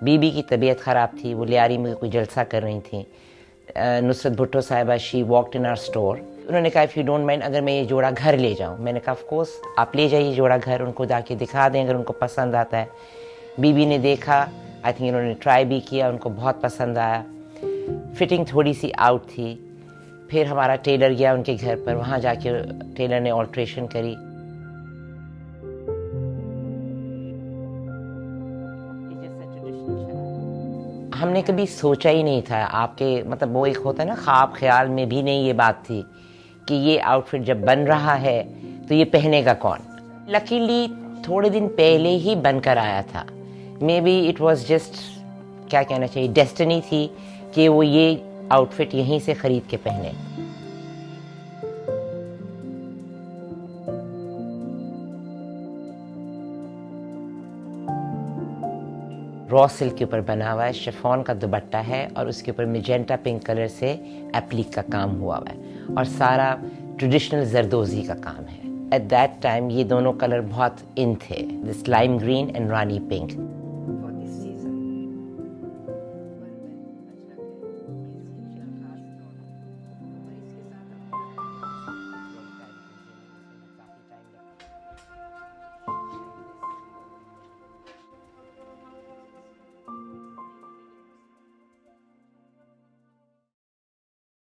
बीबी की तबीयत ख़राब थी, वो लियारी में कोई जलसा कर रही थी। नुसरत भुट्टो साहिबा, she walked in our store. उन्होंने कहा इफ़ यू डोंट माइंड अगर मैं ये जोड़ा घर ले जाऊँ। मैंने कहा ऑफ कोर्स आप ले जाइए जोड़ा घर, उनको जाके दिखा दें अगर उनको पसंद आता है। बीबी ने देखा, आई थिंक इन्होंने ट्राई भी किया, उनको बहुत पसंद आया। फिटिंग थोड़ी सी आउट थी। फिर हमारा टेलर गया उनके घर पर, वहाँ जाके टेलर ने ऑल्ट्रेशन करी। हमने कभी सोचा ही नहीं था, आपके मतलब वो एक होता है ना, ख्वाब ख्याल में भी नहीं ये बात थी कि ये आउटफिट जब बन रहा है तो ये पहनेगा कौन। लकीली थोड़े दिन पहले ही बनकर आया था। May be it was just, क्या कहना चाहिए, डेस्टिनी थी कि वो ये आउटफिट यहीं से ख़रीद के पहने। रॉ सिल्क के ऊपर बना हुआ है, शिफॉन का दुपट्टा है और उसके ऊपर मैजेंटा पिंक कलर से एप्लिक का काम हुआ हुआ है और सारा ट्रेडिशनल जरदोजी का काम है। एट दैट टाइम ये दोनों कलर बहुत इन थे, this lime green and Rani pink.